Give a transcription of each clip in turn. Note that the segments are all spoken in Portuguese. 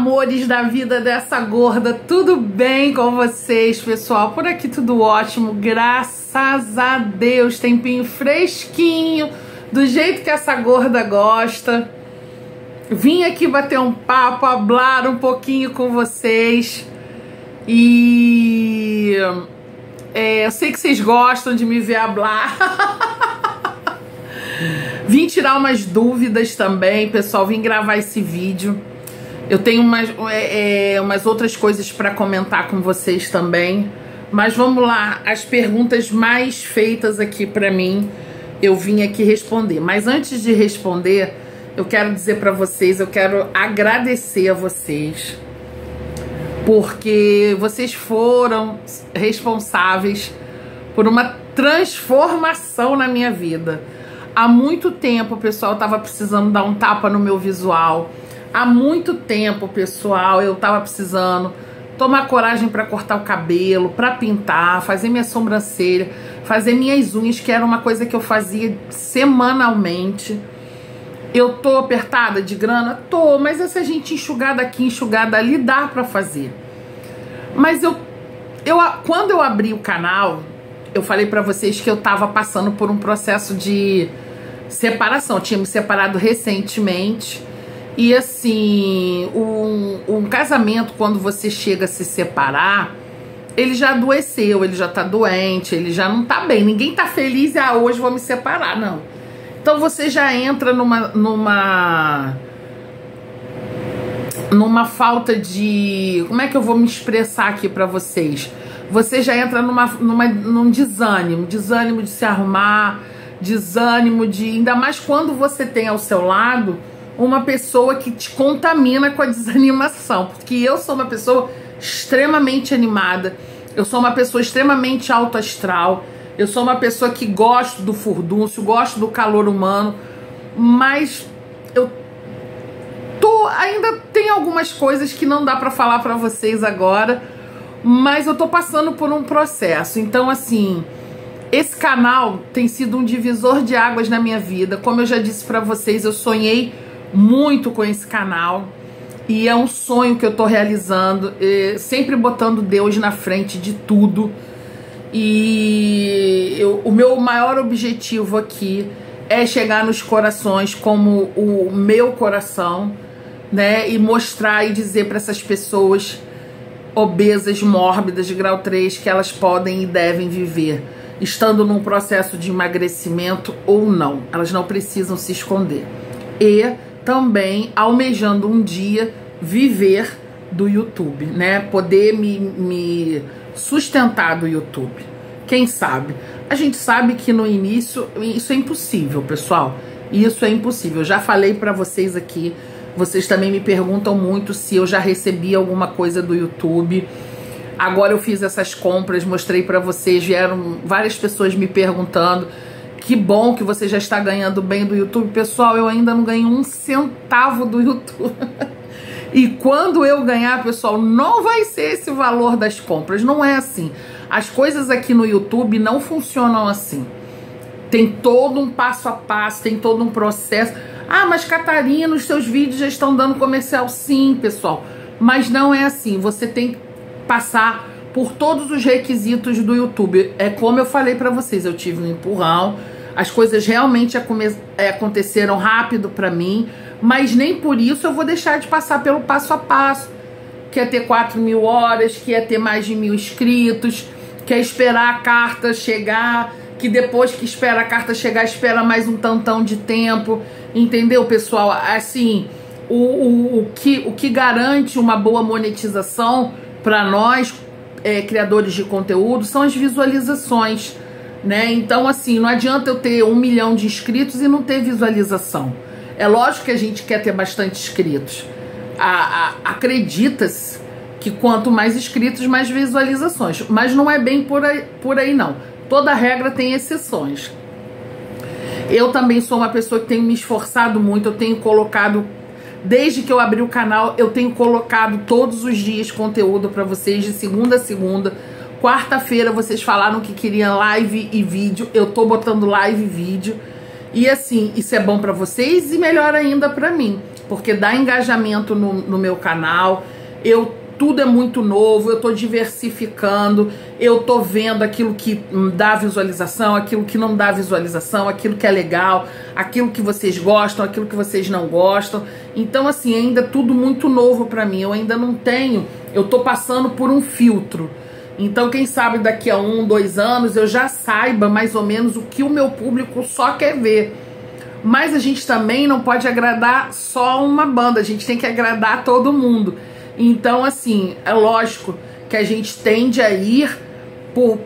amores da vida dessa gorda, tudo bem com vocês, pessoal? Por aqui tudo ótimo, graças a Deus, tempinho fresquinho, do jeito que essa gorda gosta. Vim aqui bater um papo, falar um pouquinho com vocês e eu sei que vocês gostam de me ver hablar. Vim tirar umas dúvidas também, pessoal, vim gravar esse vídeo. Eu tenho umas outras coisas para comentar com vocês também. Mas vamos lá, as perguntas mais feitas aqui para mim, eu vim aqui responder. Mas antes de responder, eu quero dizer para vocês, eu quero agradecer a vocês, porque vocês foram responsáveis por uma transformação na minha vida. Há muito tempo, pessoal, eu tava precisando dar um tapa no meu visual. Há muito tempo, pessoal, eu tava precisando tomar coragem para cortar o cabelo, para pintar, fazer minha sobrancelha, fazer minhas unhas, que era uma coisa que eu fazia semanalmente. Eu tô apertada de grana? Tô, mas essa gente enxugada aqui, enxugada ali, dá pra fazer. Mas quando eu abri o canal, eu falei pra vocês que eu tava passando por um processo de separação. Eu tinha me separado recentemente. E assim, um casamento, quando você chega a se separar, ele já adoeceu, ele já tá doente, ele já não tá bem. Ninguém tá feliz e hoje vou me separar, não. Então você já entra numa falta de... Como é que eu vou me expressar aqui pra vocês? Você já entra num desânimo de se arrumar, desânimo de... Ainda mais quando você tem ao seu lado uma pessoa que te contamina com a desanimação. Porque eu sou uma pessoa extremamente animada, eu sou uma pessoa extremamente autoastral, eu sou uma pessoa que gosto do furdúncio, gosto do calor humano, mas ainda tem algumas coisas que não dá pra falar pra vocês agora, mas eu tô passando por um processo. Então assim, esse canal tem sido um divisor de águas na minha vida. Como eu já disse pra vocês, eu sonhei muito com esse canal e é um sonho que eu tô realizando, sempre botando Deus na frente de tudo. E o meu maior objetivo aqui é chegar nos corações como o meu coração, né? E mostrar e dizer para essas pessoas obesas, mórbidas, de grau 3, que elas podem e devem viver, estando num processo de emagrecimento ou não. Elas não precisam se esconder. E também almejando um dia viver do YouTube, né? Poder me sustentar do YouTube. Quem sabe? A gente sabe que no início isso é impossível, pessoal. Isso é impossível. Eu já falei pra vocês aqui. Vocês também me perguntam muito se eu já recebi alguma coisa do YouTube. Agora eu fiz essas compras, mostrei pra vocês. Vieram várias pessoas me perguntando. Que bom que você já está ganhando bem do YouTube. Pessoal, eu ainda não ganho um centavo do YouTube. E quando eu ganhar, pessoal, não vai ser esse valor das compras. Não é assim. As coisas aqui no YouTube não funcionam assim. Tem todo um passo a passo, tem todo um processo. Ah, mas Catarina, os seus vídeos já estão dando comercial. Sim, pessoal. Mas não é assim. Você tem que passar por todos os requisitos do YouTube. É como eu falei pra vocês, eu tive um empurrão. As coisas realmente aconteceram rápido pra mim. Mas nem por isso eu vou deixar de passar pelo passo a passo. Que é ter 4.000 horas, que é ter mais de 1.000 inscritos, que é esperar a carta chegar, que depois que espera a carta chegar, espera mais um tantão de tempo. Entendeu, pessoal? Assim, o que garante uma boa monetização para nós, criadores de conteúdo, são as visualizações, né? Então, assim, não adianta eu ter 1 milhão de inscritos e não ter visualização. É lógico que a gente quer ter bastante inscritos. Acredita-se que quanto mais inscritos, mais visualizações. Mas não é bem por aí não. Toda regra tem exceções. Eu também sou uma pessoa que tenho me esforçado muito. Eu tenho colocado, desde que eu abri o canal, eu tenho colocado todos os dias conteúdo para vocês, de segunda a segunda. Quarta-feira vocês falaram que queriam live e vídeo. Eu tô botando live e vídeo. E assim, isso é bom pra vocês e melhor ainda pra mim. porque dá engajamento no meu canal. Tudo é muito novo, eu tô diversificando, eu tô vendo aquilo que dá visualização, aquilo que não dá visualização, aquilo que é legal, aquilo que vocês gostam, aquilo que vocês não gostam. Então, assim, ainda é tudo muito novo pra mim, eu ainda não tenho, eu tô passando por um filtro. Então, quem sabe daqui a 1, 2 anos eu já saiba mais ou menos o que o meu público só quer ver. Mas a gente também não pode agradar só uma banda, a gente tem que agradar todo mundo. Então, assim, é lógico que a gente tende a ir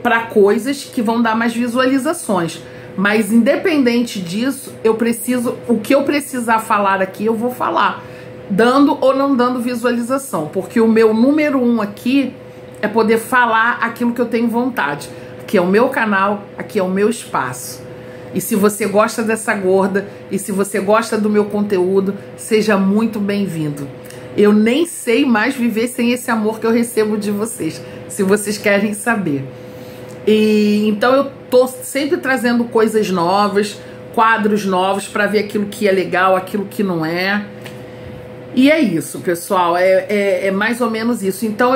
para coisas que vão dar mais visualizações. Mas, independente disso, o que eu precisar falar aqui, eu vou falar, dando ou não dando visualização. Porque o meu número 1 aqui é poder falar aquilo que eu tenho vontade. Aqui é o meu canal, aqui é o meu espaço. E se você gosta dessa gorda, e se você gosta do meu conteúdo, seja muito bem-vindo. Eu nem sei mais viver sem esse amor que eu recebo de vocês, se vocês querem saber. E então eu tô sempre trazendo coisas novas, quadros novos para ver aquilo que é legal, aquilo que não é. E é isso, pessoal, é mais ou menos isso. Então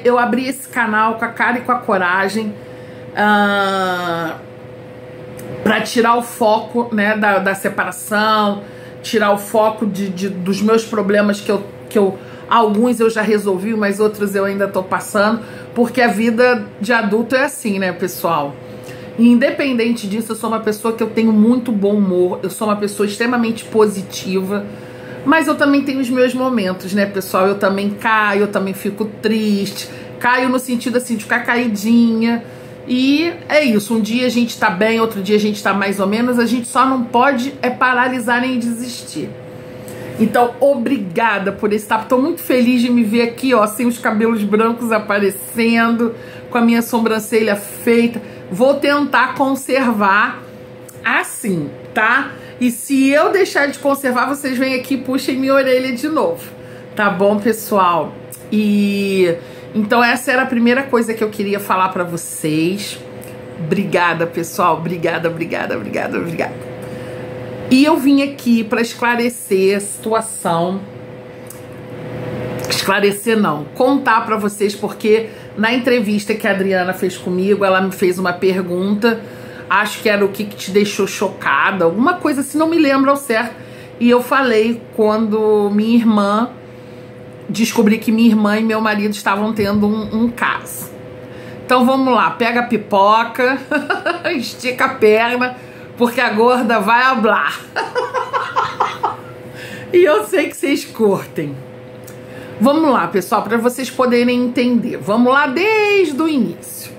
eu abri esse canal com a cara e com a coragem para tirar o foco, né, da separação, tirar o foco dos meus problemas que alguns eu já resolvi, mas outros eu ainda tô passando, porque a vida de adulto é assim, né, pessoal? E independente disso, eu sou uma pessoa que eu tenho muito bom humor, eu sou uma pessoa extremamente positiva, mas eu também tenho os meus momentos, né, pessoal? Eu também caio, eu também fico triste, caio no sentido assim de ficar caidinha, e é isso, um dia a gente tá bem, outro dia a gente tá mais ou menos, a gente só não pode paralisar nem desistir. Então, obrigada por esse tapo. Tô muito feliz de me ver aqui, ó, sem os cabelos brancos aparecendo, com a minha sobrancelha feita. Vou tentar conservar assim, tá? E se eu deixar de conservar, vocês vêm aqui e puxem minha orelha de novo. Tá bom, pessoal? E então essa era a primeira coisa que eu queria falar pra vocês. Obrigada, pessoal. Obrigada, obrigada, obrigada, obrigada. E eu vim aqui para esclarecer a situação. Esclarecer não, contar para vocês, porque na entrevista que a Adriana fez comigo, ela me fez uma pergunta, acho que era o que te deixou chocada, alguma coisa assim, não me lembro ao certo. E eu falei quando minha irmã, descobri que minha irmã e meu marido estavam tendo um caso. Então vamos lá, pega a pipoca, estica a perna, porque a gorda vai hablar. E eu sei que vocês curtem. Vamos lá, pessoal, para vocês poderem entender. Vamos lá desde o início.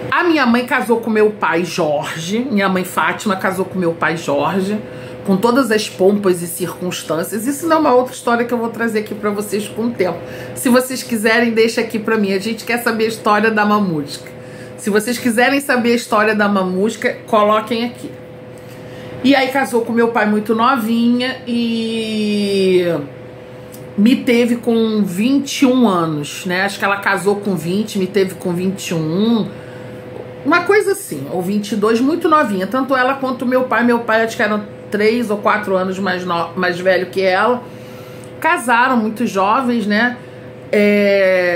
A minha mãe casou com meu pai Jorge. Minha mãe Fátima casou com meu pai Jorge, com todas as pompas e circunstâncias. Isso não é uma outra história que eu vou trazer aqui para vocês com o tempo. Se vocês quiserem, deixa aqui para mim. A gente quer saber a história da Mamusca. Se vocês quiserem saber a história da Mamusca, coloquem aqui. E aí casou com meu pai muito novinha e me teve com 21 anos, né? Acho que ela casou com 20, me teve com 21, uma coisa assim, ou 22, muito novinha. Tanto ela quanto meu pai. Meu pai acho que eram 3 ou 4 anos mais velho que ela. Casaram muito jovens, né?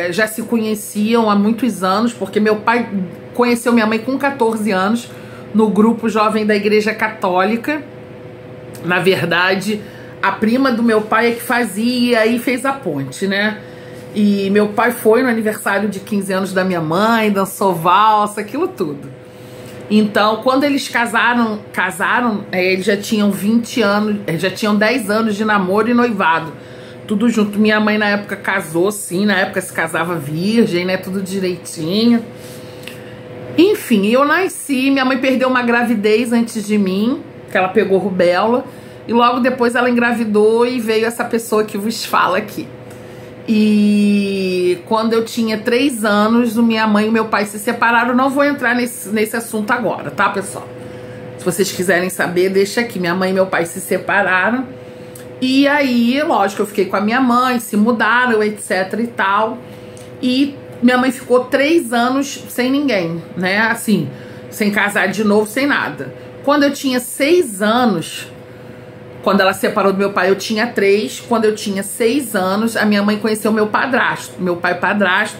Já se conheciam há muitos anos, porque meu pai conheceu minha mãe com 14 anos no grupo jovem da Igreja Católica. Na verdade, a prima do meu pai é que fazia e fez a ponte, né? E meu pai foi no aniversário de 15 anos da minha mãe, dançou valsa, aquilo tudo. Então, quando eles casaram, eles já tinham 20 anos, já tinham 10 anos de namoro e noivado. Tudo junto. Minha mãe na época casou, sim, na época se casava virgem, né? Tudo direitinho. Enfim, eu nasci, minha mãe perdeu uma gravidez antes de mim, que ela pegou rubéola, e logo depois ela engravidou e veio essa pessoa que vos fala aqui. E quando eu tinha 3 anos, minha mãe e meu pai se separaram. Não vou entrar nesse assunto agora, tá, pessoal? Se vocês quiserem saber, deixa aqui. Minha mãe e meu pai se separaram. E aí, lógico, eu fiquei com a minha mãe, se mudaram, etc e tal. E minha mãe ficou 3 anos sem ninguém, né? Assim, sem casar de novo, sem nada. Quando eu tinha 6 anos, Quando ela separou do meu pai, eu tinha 3. Quando eu tinha 6 anos, a minha mãe conheceu meu padrasto, meu pai padrasto.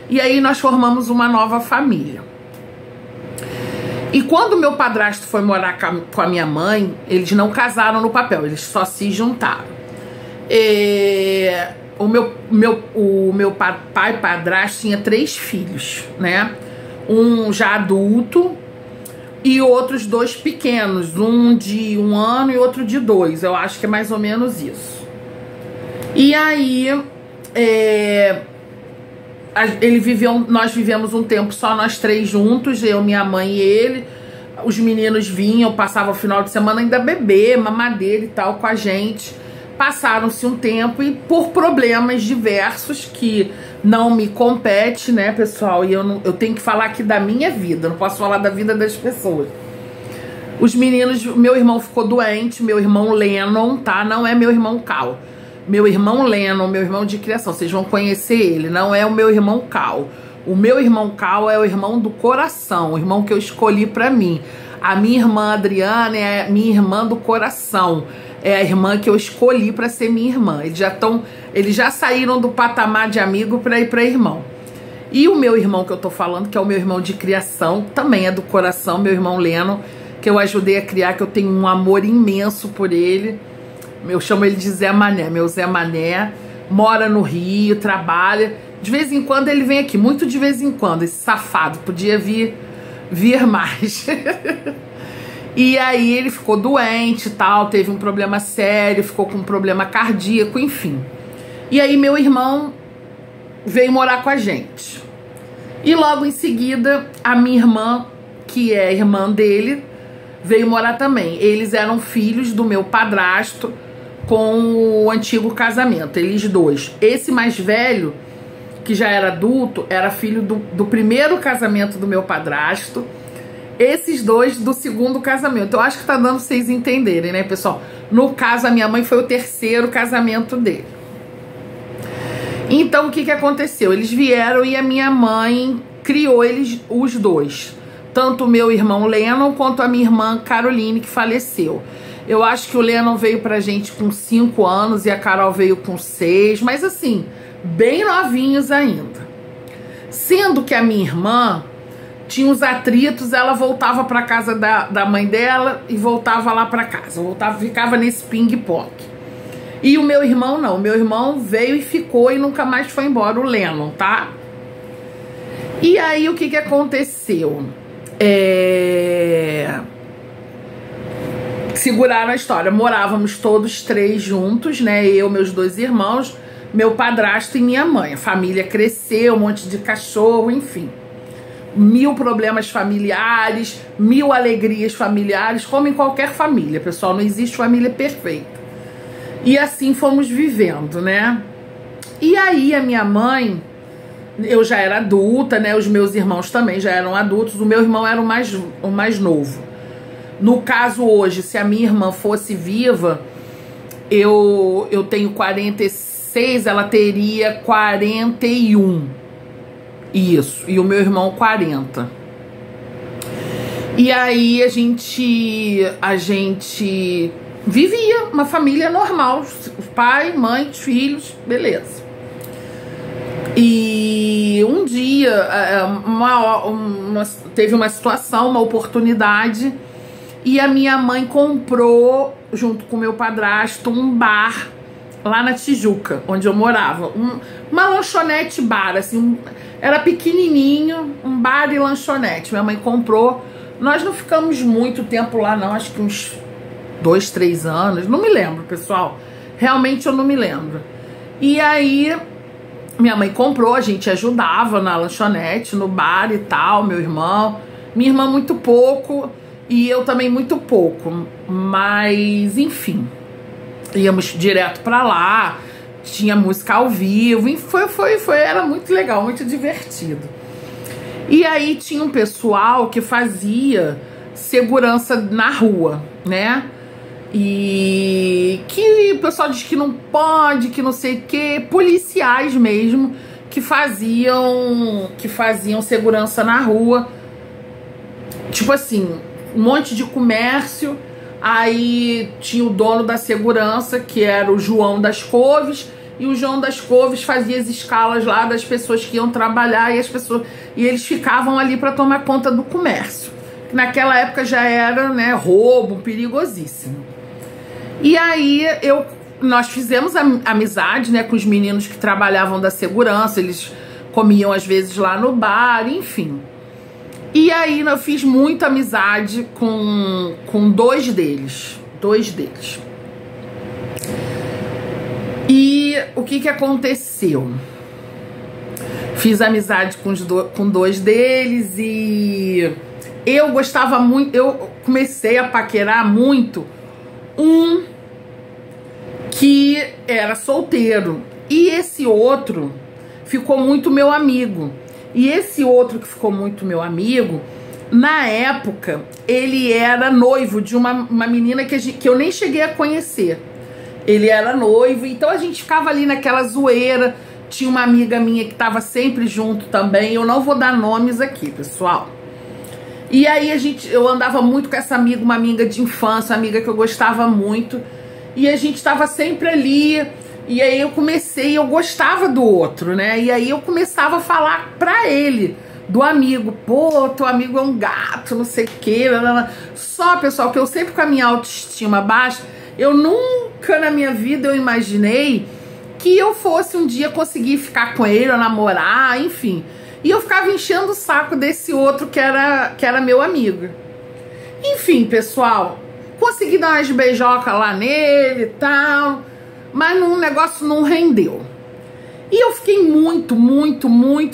E aí nós formamos uma nova família. E quando meu padrasto foi morar com a minha mãe, eles não casaram no papel, eles só se juntaram. O meu pai padrasto tinha 3 filhos, né? Um já adulto e outros 2 pequenos, um de 1 ano e outro de 2. Eu acho que é mais ou menos isso. E aí nós vivemos um tempo só nós 3 juntos, eu, minha mãe e ele. Os meninos vinham, passavam o final de semana ainda bebê, mamadeira e tal com a gente. Passaram-se um tempo e por problemas diversos que não me compete, né, pessoal? E eu tenho que falar aqui da minha vida, não posso falar da vida das pessoas. Os meninos, meu irmão ficou doente, meu irmão Lennon, tá? Não é meu irmão Cal. Meu irmão Lennon, meu irmão de criação, vocês vão conhecer ele, não é o meu irmão Cal. O meu irmão Cal é o irmão do coração, o irmão que eu escolhi pra mim. A minha irmã Adriana é minha irmã do coração. É a irmã que eu escolhi para ser minha irmã. Eles já saíram do patamar de amigo para ir para irmão. E o meu irmão que eu tô falando, que é o meu irmão de criação, também é do coração, meu irmão Leno, que eu ajudei a criar, que eu tenho um amor imenso por ele. Eu chamo ele de Zé Mané, meu Zé Mané, mora no Rio, trabalha. De vez em quando ele vem aqui, muito de vez em quando, esse safado, podia vir mais. E aí ele ficou doente e tal, teve um problema sério, ficou com um problema cardíaco, enfim. E aí meu irmão veio morar com a gente. E logo em seguida, a minha irmã, que é irmã dele, veio morar também. Eles eram filhos do meu padrasto com o antigo casamento, eles 2. Esse mais velho, que já era adulto, era filho do primeiro casamento do meu padrasto. Esses 2 do segundo casamento. Eu acho que tá dando pra vocês entenderem, né, pessoal? No caso, a minha mãe foi o 3º casamento dele. Então, o que que aconteceu? Eles vieram e a minha mãe criou eles, os 2. Tanto o meu irmão Lennon quanto a minha irmã Caroline, que faleceu. Eu acho que o Lennon veio pra gente com 5 anos e a Carol veio com 6. Mas assim, bem novinhos ainda. Sendo que a minha irmã tinha uns atritos, ela voltava para casa da mãe dela e voltava lá para casa, ficava nesse ping-pong. E o meu irmão não, o meu irmão veio e ficou e nunca mais foi embora, o Lennon, tá? E aí o que que aconteceu? Seguraram a história, morávamos todos 3 juntos, né? Eu, meus 2 irmãos, meu padrasto e minha mãe. A família cresceu, um monte de cachorro, enfim. 1000 problemas familiares, 1000 alegrias familiares, como em qualquer família, pessoal, não existe família perfeita. E assim fomos vivendo, né? E aí a minha mãe, eu já era adulta, né? Os meus irmãos também já eram adultos, o meu irmão era o mais novo. No caso hoje, se a minha irmã fosse viva, eu tenho 46, ela teria 41. Isso, e o meu irmão 40. E aí a gente vivia uma família normal, pai, mãe, filhos, beleza. E um dia teve uma situação, uma oportunidade, e a minha mãe comprou, junto com o meu padrasto, um bar lá na Tijuca, onde eu morava. Uma lanchonete bar, assim, era pequenininho, um bar e lanchonete. Minha mãe comprou. Nós não ficamos muito tempo lá, não. Acho que uns 2, 3 anos. Não me lembro, pessoal. Realmente eu não me lembro. E aí, minha mãe comprou. A gente ajudava na lanchonete, no bar e tal. Meu irmão. Minha irmã muito pouco. E eu também muito pouco. Mas, enfim. Íamos direto pra lá. Tinha música ao vivo, e era muito legal, muito divertido. E aí tinha um pessoal que fazia segurança na rua, né? E que o pessoal diz que não pode, que não sei o que, policiais mesmo, que faziam segurança na rua. Tipo assim, um monte de comércio, Aí tinha o dono da segurança, que era o João das Couves, e o João das Couves fazia as escalas lá das pessoas que iam trabalhar, e eles ficavam ali para tomar conta do comércio. Naquela época já era, né, roubo, perigosíssimo. E aí nós fizemos amizade, né, com os meninos que trabalhavam da segurança, eles comiam às vezes lá no bar, enfim. E aí eu fiz muita amizade com dois deles. E o que aconteceu? Fiz amizade com dois deles e eu gostava muito, eu comecei a paquerar muito um que era solteiro. E esse outro ficou muito meu amigo. E esse outro que ficou muito meu amigo, na época, ele era noivo de uma menina que eu nem cheguei a conhecer. Ele era noivo, então a gente ficava ali naquela zoeira. Tinha uma amiga minha que estava sempre junto também. Eu não vou dar nomes aqui, pessoal. E aí eu andava muito com essa amiga, uma amiga de infância, uma amiga que eu gostava muito. E a gente estava sempre ali. E aí eu gostava do outro, né? E aí eu começava a falar pra ele, do amigo. Pô, teu amigo é um gato, não sei o quê. Só, pessoal, que eu sempre com a minha autoestima baixa, eu nunca na minha vida eu imaginei que eu fosse um dia conseguir ficar com ele ou namorar, enfim. E eu ficava enchendo o saco desse outro que era meu amigo. Enfim, pessoal, consegui dar umas beijocas lá nele e tal, mas o negócio não rendeu. E eu fiquei muito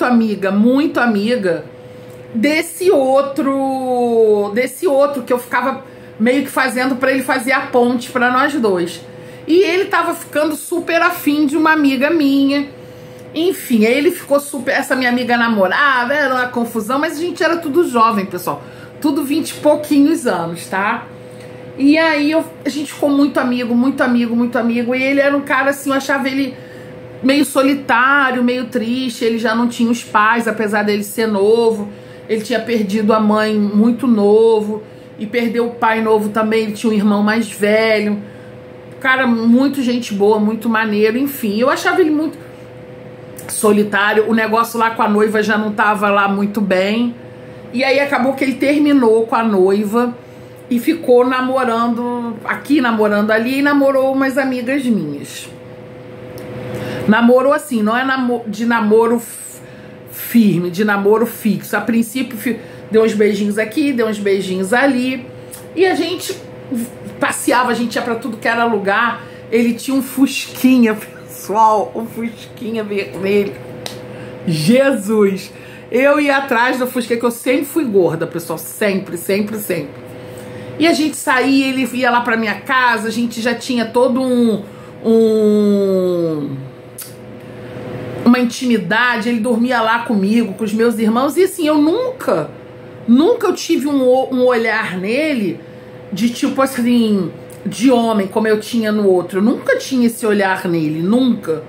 amiga desse outro que eu ficava meio que fazendo pra ele fazer a ponte pra nós dois. E ele tava ficando super afim de uma amiga minha. Enfim, aí ele ficou super... Essa minha amiga namorava, era uma confusão, mas a gente era tudo jovem, pessoal. Tudo 20 e pouquinhos anos, tá? E aí a gente ficou muito amigo. E ele era um cara assim, eu achava ele meio solitário, meio triste. Ele já não tinha os pais, apesar dele ser novo. Ele tinha perdido a mãe muito novo e perdeu o pai novo também. Ele tinha um irmão mais velho. Cara, muito gente boa, muito maneiro. Enfim, eu achava ele muito solitário. O negócio lá com a noiva já não tava lá muito bem. E aí acabou que ele terminou com a noiva e ficou namorando aqui, namorando ali, e namorou umas amigas minhas. Namorou assim, não é de namoro firme, de namoro fixo. A princípio deu uns beijinhos aqui, deu uns beijinhos ali. E a gente passeava, a gente ia pra tudo que era lugar. Ele tinha um fusquinha, pessoal, um fusquinha vermelho. Jesus! Eu ia atrás do fusquinha, que eu sempre fui gorda, pessoal, sempre. E a gente saía, ele ia lá pra minha casa, a gente já tinha todo uma intimidade, ele dormia lá comigo, com os meus irmãos, e assim, eu nunca eu tive um olhar nele de tipo assim, de homem, como eu tinha no outro. Eu nunca tinha esse olhar nele, nunca.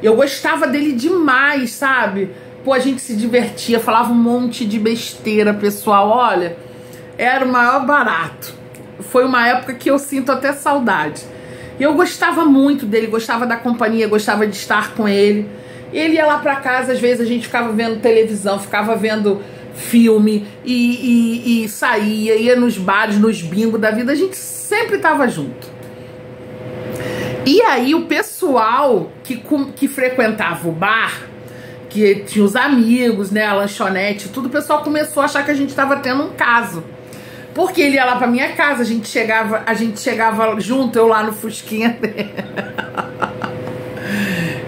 Eu gostava dele demais, sabe? Pô, a gente se divertia, falava um monte de besteira, pessoal, olha, era o maior barato. Foi uma época que eu sinto até saudade. Eu gostava muito dele, gostava da companhia, gostava de estar com ele. Ele ia lá pra casa, às vezes a gente ficava vendo televisão, ficava vendo filme e saía, ia nos bares, nos bingos da vida, a gente sempre tava junto. E aí o pessoal que frequentava o bar, que tinha os amigos, né, a lanchonete, tudo, o pessoal começou a achar que a gente tava tendo um caso. Porque ele ia lá pra minha casa, a gente chegava junto, eu lá no fusquinha dele.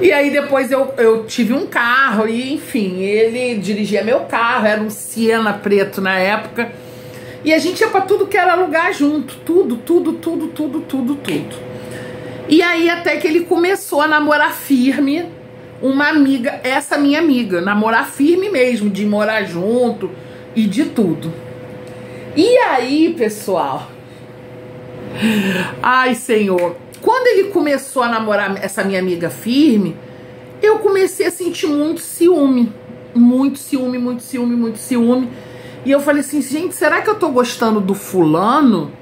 E aí depois eu tive um carro e, enfim, ele dirigia meu carro, era um Siena preto na época. E a gente ia pra tudo que era lugar junto, tudo. E aí até que ele começou a namorar firme uma amiga, essa minha amiga, namorar firme mesmo, de morar junto e de tudo. E aí, pessoal, ai, Senhor, quando ele começou a namorar essa minha amiga firme, eu comecei a sentir muito ciúme. E eu falei assim, gente, será que eu tô gostando do fulano?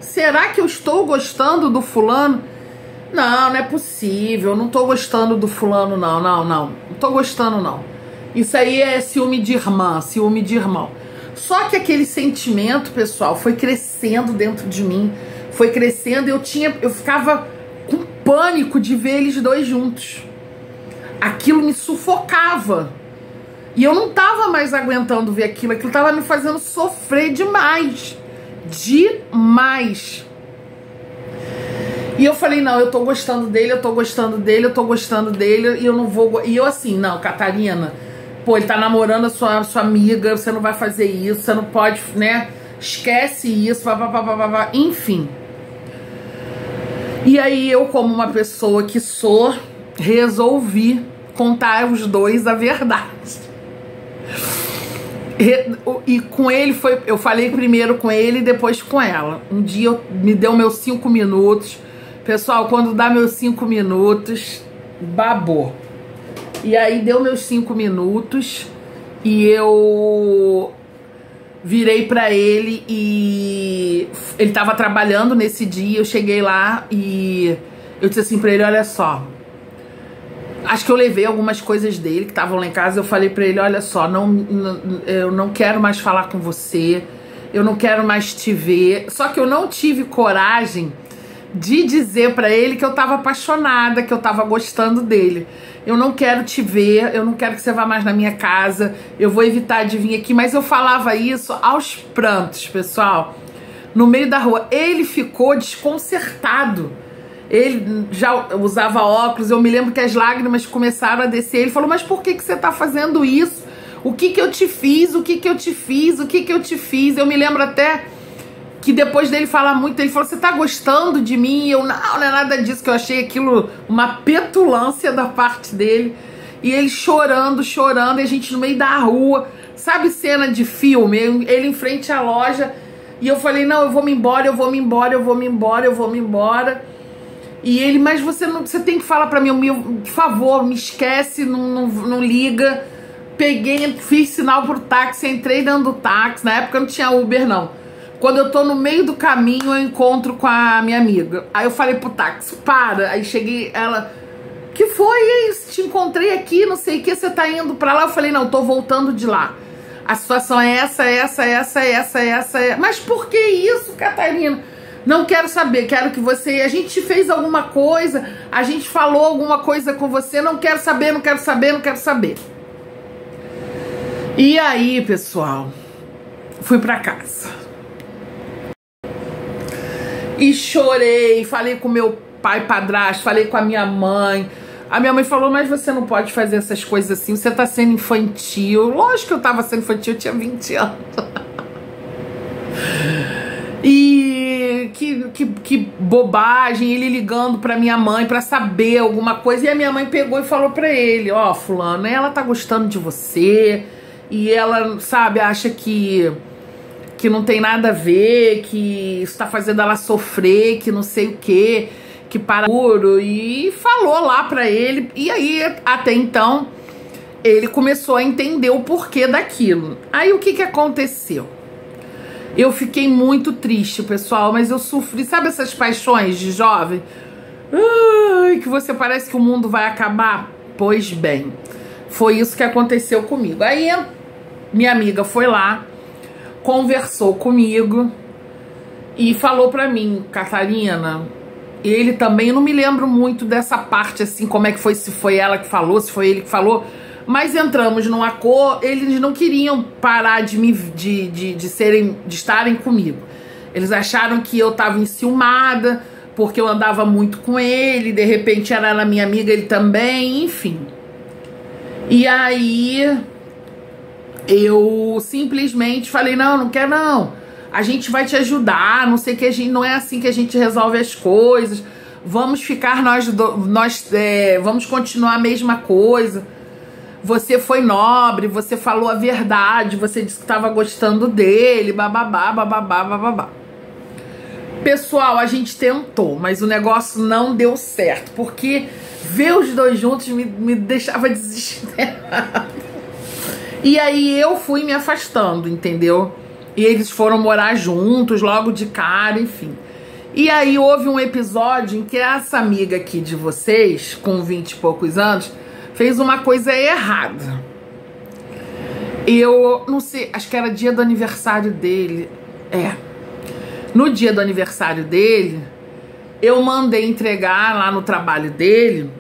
será que eu estou gostando do fulano? Não, não é possível, não tô gostando do fulano, não tô gostando, não. Isso aí é ciúme de irmã, ciúme de irmão. Só que aquele sentimento, pessoal, foi crescendo dentro de mim, foi crescendo, eu ficava com pânico de ver eles dois juntos. Aquilo me sufocava. E eu não tava mais aguentando ver aquilo tava me fazendo sofrer demais. Demais. E eu falei, não, eu tô gostando dele, eu tô gostando dele, eu tô gostando dele, e eu não vou... E eu assim, não, Catarina, pô, ele tá namorando a sua amiga, você não vai fazer isso, você não pode, né? Esquece isso, enfim. E aí eu, como uma pessoa que sou, resolvi contar aos dois a verdade. E com ele eu falei primeiro com ele e depois com ela. Um dia me deu meus 5 minutos. Pessoal, quando dá meus 5 minutos, babou. E aí deu meus 5 minutos e eu virei pra ele e ele tava trabalhando nesse dia. Eu cheguei lá e eu disse assim pra ele, olha só, acho que eu levei algumas coisas dele que estavam lá em casa. Eu falei pra ele, olha só, eu não quero mais falar com você, eu não quero mais te ver. Só que eu não tive coragem de dizer pra ele que eu tava apaixonada, que eu tava gostando dele. Eu não quero te ver, eu não quero que você vá mais na minha casa, eu vou evitar de vir aqui. Mas eu falava isso aos prantos, pessoal, no meio da rua. Ele ficou desconcertado. Ele já usava óculos, eu me lembro que as lágrimas começaram a descer. Ele falou, mas por que você tá fazendo isso? O que eu te fiz? O que eu te fiz? O que eu te fiz? Eu me lembro até que depois dele falar muito, ele falou, você tá gostando de mim? Eu, não é nada disso, que eu achei aquilo uma petulância da parte dele. E ele chorando, e a gente no meio da rua, sabe cena de filme? Ele em frente à loja, e eu falei, não, eu vou me embora, eu vou me embora, eu vou me embora, eu vou me embora. E ele, mas você tem que falar pra mim, por favor, me esquece, não liga. Peguei, fiz sinal pro táxi, entrei dentro do táxi. Na época não tinha Uber, não. Quando eu tô no meio do caminho, eu encontro com a minha amiga. Aí eu falei pro táxi, para. Aí cheguei, ela, que foi? E aí, te encontrei aqui, não sei o que, você tá indo pra lá? Eu falei, não, tô voltando de lá. A situação é essa. Mas por que isso, Catarina? Não quero saber, quero que você... A gente fez alguma coisa, a gente falou alguma coisa com você, não quero saber, não quero saber, não quero saber. E aí, pessoal, fui pra casa. E chorei, falei com meu pai padrasto, falei com a minha mãe. A minha mãe falou, mas você não pode fazer essas coisas assim, você tá sendo infantil. Lógico que eu tava sendo infantil, eu tinha 20 anos. E que bobagem, ele ligando pra minha mãe pra saber alguma coisa. E a minha mãe pegou e falou pra ele, ó, fulano, ela tá gostando de você. E ela, sabe, acha que não tem nada a ver, que isso tá fazendo ela sofrer, que não sei o quê, que para puro. E falou lá pra ele. E aí, até então, ele começou a entender o porquê daquilo. Aí o que aconteceu? Eu fiquei muito triste, pessoal, mas eu sofri, sabe essas paixões de jovem? Ai, que você parece que o mundo vai acabar? Pois bem, foi isso que aconteceu comigo. Aí minha amiga foi lá, conversou comigo e falou pra mim, Catarina, ele também, eu não me lembro muito dessa parte assim, como é que foi, se foi ela que falou, se foi ele que falou, mas entramos num acordo. Eles não queriam parar de estarem comigo. Eles acharam que eu tava enciumada, porque eu andava muito com ele, de repente era minha amiga, ele também, enfim. E aí eu simplesmente falei, não quero não, a gente vai te ajudar, não sei o que, a gente, não é assim que a gente resolve as coisas, vamos ficar vamos continuar a mesma coisa. Você foi nobre, você falou a verdade, você disse que estava gostando dele, bababá. Pessoal, a gente tentou, mas o negócio não deu certo, porque ver os dois juntos me deixava desesperada. E aí eu fui me afastando, entendeu? E eles foram morar juntos logo de cara, enfim. E aí houve um episódio em que essa amiga aqui de vocês, com 20 e poucos anos, fez uma coisa errada. Eu não sei, acho que era dia do aniversário dele. No dia do aniversário dele, eu mandei entregar lá no trabalho dele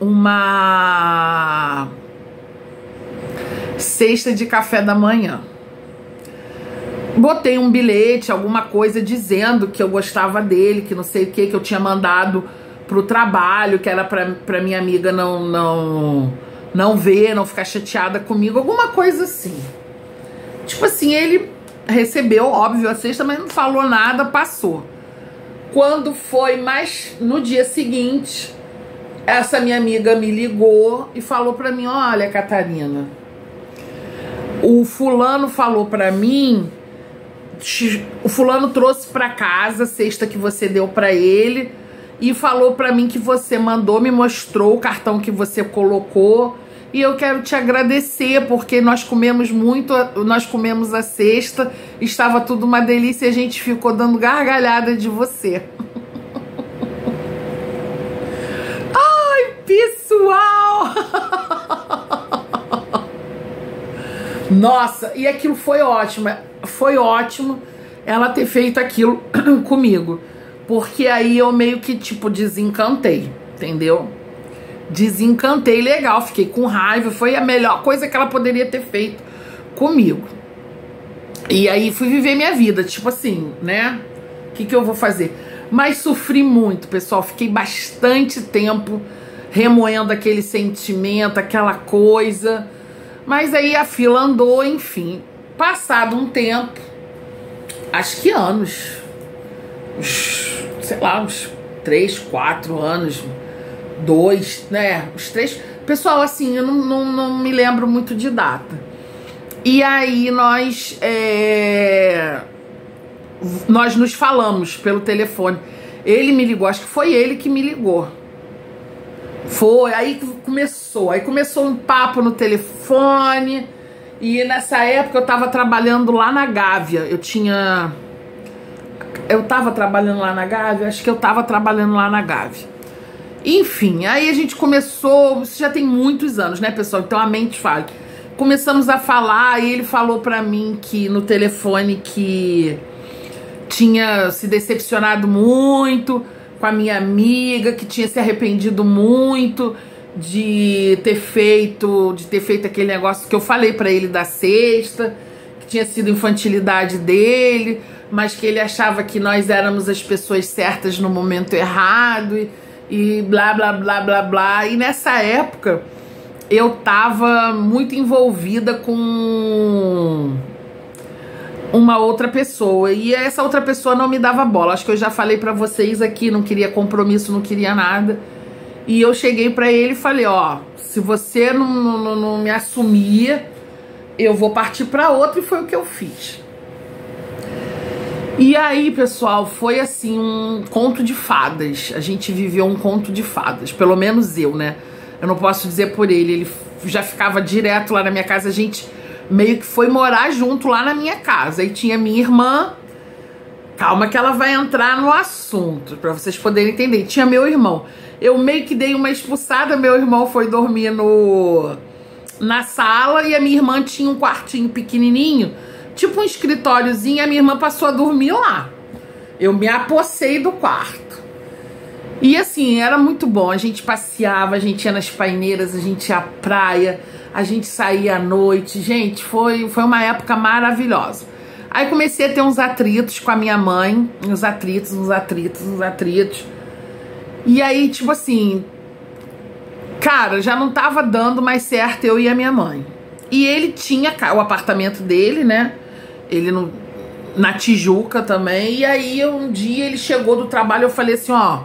uma cesta de café da manhã. Botei um bilhete, alguma coisa dizendo que eu gostava dele, que não sei o que eu tinha mandado pro trabalho, que era pra minha amiga não ver, não ficar chateada comigo, alguma coisa assim. Tipo assim, ele recebeu, óbvio, a cesta, mas não falou nada, passou. Quando foi mais no dia seguinte, essa minha amiga me ligou e falou pra mim: olha, Catarina, o fulano falou pra mim, o fulano trouxe pra casa a cesta que você deu pra ele e falou pra mim que você mandou, me mostrou o cartão que você colocou, e eu quero te agradecer porque nós comemos muito, nós comemos a cesta, estava tudo uma delícia e a gente ficou dando gargalhada de você. Ai, pessoal! Nossa, e aquilo foi ótimo. Foi ótimo ela ter feito aquilo comigo, porque aí eu meio que tipo desencantei, entendeu? Desencantei legal, fiquei com raiva, foi a melhor coisa que ela poderia ter feito comigo. E aí fui viver minha vida, tipo assim, né? O que eu vou fazer? Mas sofri muito, pessoal, fiquei bastante tempo remoendo aquele sentimento, aquela coisa. Mas aí a fila andou, enfim. Passado um tempo, acho que anos, sei lá, uns 3, 4 anos, 2, né? Os 3. Pessoal, assim, eu não me lembro muito de data. E aí nós nos falamos pelo telefone. Ele me ligou, acho que foi ele que me ligou. Foi, aí começou um papo no telefone. E nessa época eu tava trabalhando lá na Gávea. Eu tava trabalhando lá na Gávea? Acho que eu tava trabalhando lá na Gávea. Enfim, aí a gente começou, isso já tem muitos anos, né, pessoal? Então a mente falha. Começamos a falar e ele falou pra mim que no telefone que tinha se decepcionado muito com a minha amiga, que tinha se arrependido muito de ter feito aquele negócio que eu falei pra ele da cesta, que tinha sido infantilidade dele, mas que ele achava que nós éramos as pessoas certas no momento errado e blá blá blá blá blá. E nessa época eu tava muito envolvida com uma outra pessoa e essa outra pessoa não me dava bola. Acho que eu já falei pra vocês aqui, não queria compromisso, não queria nada. E eu cheguei pra ele e falei: ó, se você não me assumir, eu vou partir pra outra. E foi o que eu fiz. E aí, pessoal, foi assim um conto de fadas. A gente viveu um conto de fadas, pelo menos eu, né? Eu não posso dizer por ele, ele já ficava direto lá na minha casa. A gente meio que foi morar junto lá na minha casa. E tinha minha irmã. Calma que ela vai entrar no assunto, pra vocês poderem entender. Tinha meu irmão. Eu meio que dei uma expulsada, meu irmão foi dormir na sala e a minha irmã tinha um quartinho pequenininho, tipo um escritóriozinho, a minha irmã passou a dormir lá. Eu me apossei do quarto. E assim, era muito bom, a gente passeava, a gente ia nas paineiras, a gente ia à praia, a gente saía à noite. Gente, foi uma época maravilhosa. Aí comecei a ter uns atritos com a minha mãe, uns atritos. E aí, tipo assim, cara, já não tava dando mais certo eu e a minha mãe. E ele tinha o apartamento dele, né? Ele na Tijuca também. E aí, um dia ele chegou do trabalho, eu falei assim, ó,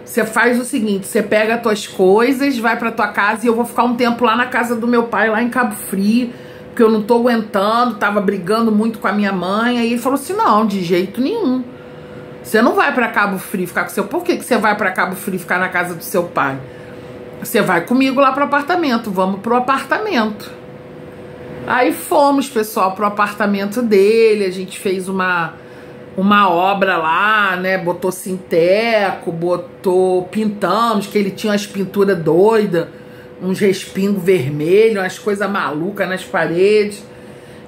você faz o seguinte, você pega as tuas coisas, vai pra tua casa e eu vou ficar um tempo lá na casa do meu pai, lá em Cabo Frio, porque eu não tô aguentando, tava brigando muito com a minha mãe. Aí ele falou assim, não, de jeito nenhum. Você não vai pra Cabo Frio ficar com seu... Por que você vai pra Cabo Frio ficar na casa do seu pai? Você vai comigo lá pro apartamento. Vamos pro apartamento. Aí fomos, pessoal, pro apartamento dele. A gente fez uma uma obra lá, né? Botou sinteco, pintamos, que ele tinha umas pinturas doidas, uns respingos vermelhos, umas coisas malucas nas paredes.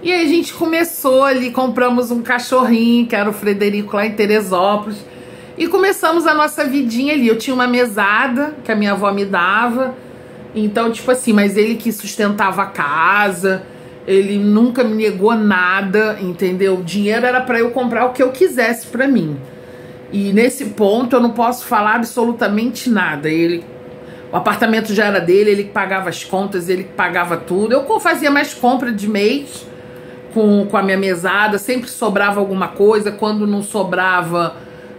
E aí a gente começou ali, compramos um cachorrinho, que era o Frederico, lá em Teresópolis, e começamos a nossa vidinha ali. Eu tinha uma mesada que a minha avó me dava, então, tipo assim, mas ele que sustentava a casa, ele nunca me negou nada, entendeu? O dinheiro era pra eu comprar o que eu quisesse pra mim. E nesse ponto eu não posso falar absolutamente nada. O apartamento já era dele, ele que pagava as contas, ele que pagava tudo. Eu fazia mais compra de mês com a minha mesada, sempre sobrava alguma coisa. Quando não sobrava,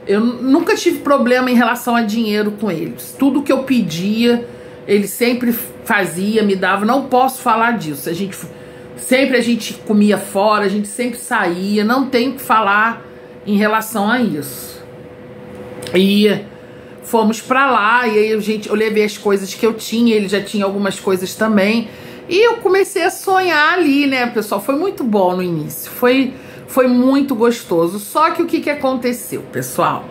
eu nunca tive problema em relação a dinheiro com eles. Tudo que eu pedia, ele sempre fazia, me dava. Não posso falar disso. A gente comia fora, a gente sempre saía, não tenho o que falar em relação a isso. E fomos pra lá, e aí eu levei as coisas que eu tinha, ele já tinha algumas coisas também. E eu comecei a sonhar ali, né, pessoal? Foi muito bom no início, foi muito gostoso. Só que o que aconteceu, pessoal?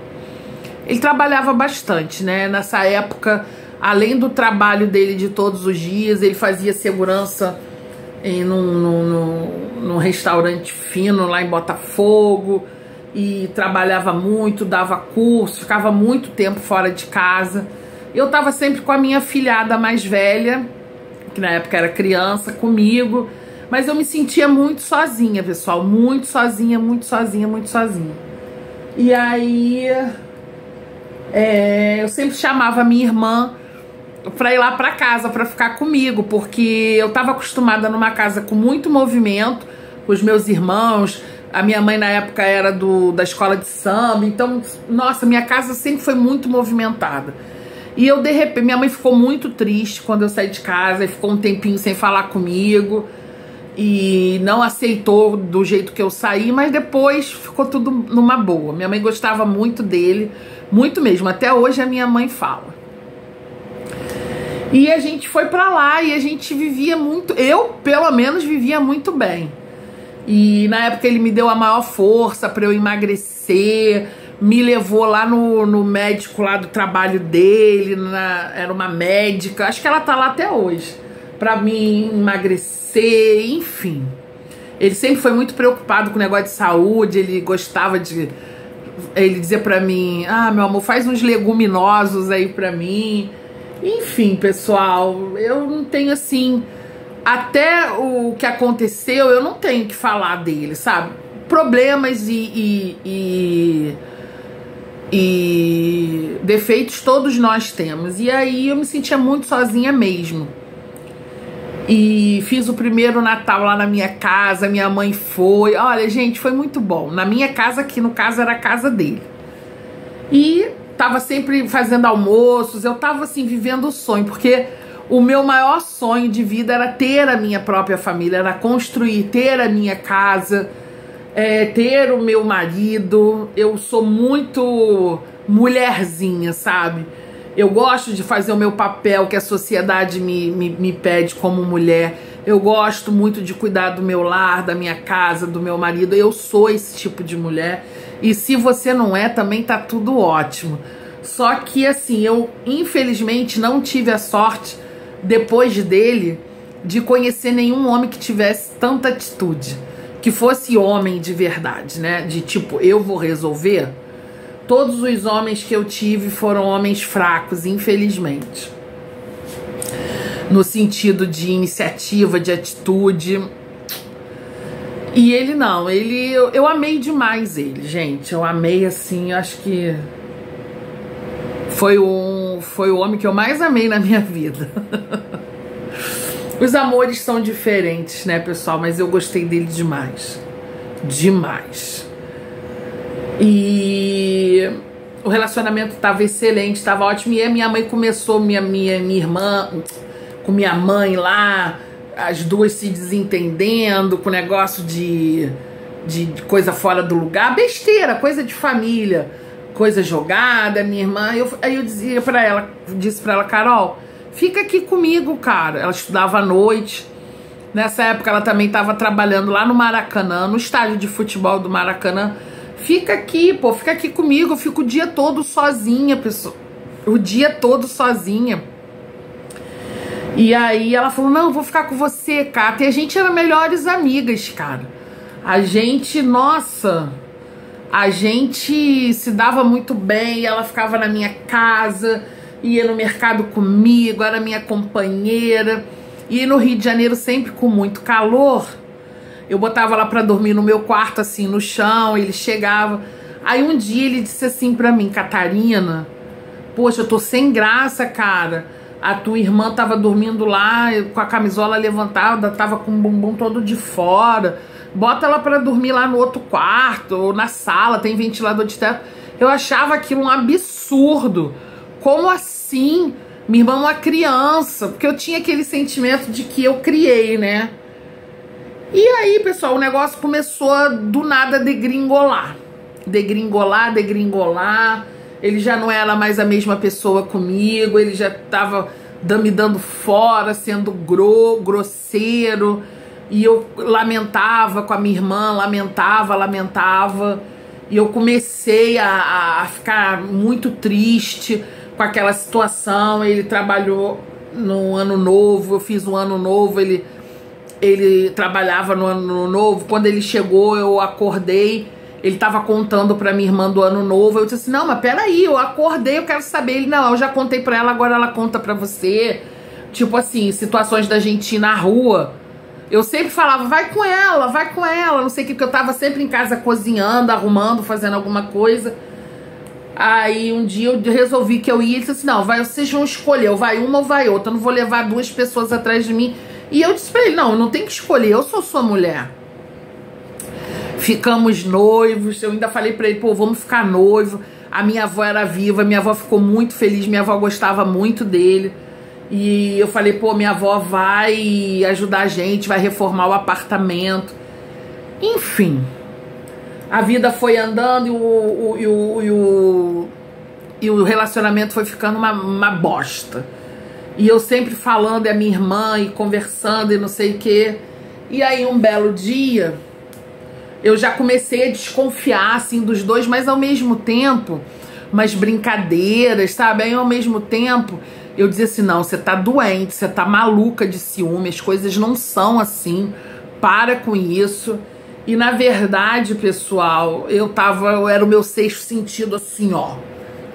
Ele trabalhava bastante, né? Nessa época, além do trabalho dele de todos os dias, ele fazia segurança num restaurante fino lá em Botafogo, e trabalhava muito, dava curso, ficava muito tempo fora de casa. Eu tava sempre com a minha filhada mais velha, que na época era criança, comigo, mas eu me sentia muito sozinha, pessoal, muito sozinha, muito sozinha, muito sozinha. E aí eu sempre chamava a minha irmã pra ir lá pra casa, pra ficar comigo, porque eu tava acostumada numa casa com muito movimento, com os meus irmãos. A minha mãe na época era da escola de samba, então, nossa, minha casa sempre foi muito movimentada. E eu, de repente, minha mãe ficou muito triste quando eu saí de casa, e ficou um tempinho sem falar comigo, e não aceitou do jeito que eu saí, mas depois ficou tudo numa boa. Minha mãe gostava muito dele, muito mesmo, até hoje a minha mãe fala. E a gente foi pra lá e a gente vivia muito, eu pelo menos vivia muito bem. E na época ele me deu a maior força pra eu emagrecer, me levou lá no médico lá do trabalho dele, era uma médica, acho que ela tá lá até hoje, pra me emagrecer, enfim. Ele sempre foi muito preocupado com o negócio de saúde, ele gostava de... Ele dizia pra mim, meu amor, faz uns leguminosos aí pra mim. Enfim, pessoal, eu não tenho assim... Até o que aconteceu, eu não tenho que falar dele, sabe? Problemas e defeitos todos nós temos. E aí eu me sentia muito sozinha mesmo. E fiz o primeiro Natal lá na minha casa, minha mãe foi. Olha, gente, foi muito bom. Na minha casa, que no caso era a casa dele. E tava sempre fazendo almoços, eu tava assim, vivendo o sonho, porque o meu maior sonho de vida era ter a minha própria família, era construir, ter a minha casa, ter o meu marido. Eu sou muito mulherzinha, sabe? Eu gosto de fazer o meu papel que a sociedade me pede como mulher. Eu gosto muito de cuidar do meu lar, da minha casa, do meu marido. Eu sou esse tipo de mulher. E se você não é, também tá tudo ótimo. Só que assim, eu infelizmente não tive a sorte, depois dele, de conhecer nenhum homem que tivesse tanta atitude, que fosse homem de verdade, né? De tipo, eu vou resolver. Todos os homens que eu tive foram homens fracos, infelizmente. No sentido de iniciativa, de atitude. E ele não, eu amei demais ele, gente. Eu amei assim, acho que foi o homem que eu mais amei na minha vida. Os amores são diferentes, né, pessoal? Mas eu gostei dele demais. Demais. E o relacionamento estava excelente, estava ótimo. E a minha mãe começou, minha irmã, com minha mãe lá, as duas se desentendendo, com negócio de coisa fora do lugar, besteira, coisa de família, coisa jogada. Minha irmã, aí eu disse pra ela, Carol, fica aqui comigo, cara. Ela estudava à noite. Nessa época ela também estava trabalhando lá no Maracanã, no estádio de futebol do Maracanã. fica aqui, pô, fica aqui comigo. Eu fico o dia todo sozinha, pessoal. O dia todo sozinha. E aí ela falou, não, eu vou ficar com você, Cata. E a gente era melhores amigas, cara. A gente, nossa, a gente se dava muito bem. Ela ficava na minha casa, ia no mercado comigo, era minha companheira. E no Rio de Janeiro, sempre com muito calor, eu botava ela pra dormir no meu quarto, assim, no chão. Ele chegava. Aí um dia ele disse assim pra mim, Catarina, poxa, eu tô sem graça, cara. A tua irmã tava dormindo lá com a camisola levantada, tava com o bumbum todo de fora. Bota ela pra dormir lá no outro quarto, ou na sala, tem ventilador de teto. Eu achava aquilo um absurdo. Como assim? Minha irmã é uma criança. Porque eu tinha aquele sentimento de que eu criei, né? E aí, pessoal, o negócio começou do nada a degringolar. Degringolar. Ele já não era mais a mesma pessoa comigo, ele já tava me dando fora, sendo grosseiro. E eu lamentava com a minha irmã, lamentava. E eu comecei a ficar muito triste com aquela situação. Ele trabalhou no Ano Novo, eu fiz um Ano Novo, ele trabalhava no Ano Novo. Quando ele chegou, eu acordei. Ele tava contando pra minha irmã do Ano Novo. Eu disse assim, não, mas peraí, eu acordei, eu quero saber. Ele, não, eu já contei pra ela, agora ela conta pra você. Tipo assim, situações da gente ir na rua. Eu sempre falava, vai com ela, não sei o que, porque eu tava sempre em casa cozinhando, arrumando, fazendo alguma coisa. Aí um dia eu resolvi que eu ia. Ele disse assim, não, vocês vão escolher, ou vai uma ou vai outra. Eu não vou levar duas pessoas atrás de mim. E eu disse pra ele, não, eu não tenho que escolher, eu sou sua mulher. Ficamos noivos, eu ainda falei pra ele, pô, vamos ficar noivo. A minha avó era viva, minha avó ficou muito feliz, minha avó gostava muito dele. E eu falei, pô, minha avó vai ajudar a gente, vai reformar o apartamento. Enfim, a vida foi andando e o relacionamento foi ficando uma bosta. E eu sempre falando, a minha irmã, e conversando, e não sei o quê. E aí um belo dia, eu já comecei a desconfiar, assim, dos dois, mas ao mesmo tempo, umas brincadeiras, sabe? Aí ao mesmo tempo, eu dizia assim, não, você tá doente, você tá maluca de ciúme, as coisas não são assim, para com isso. E na verdade, pessoal, eu era o meu sexto sentido assim, ó,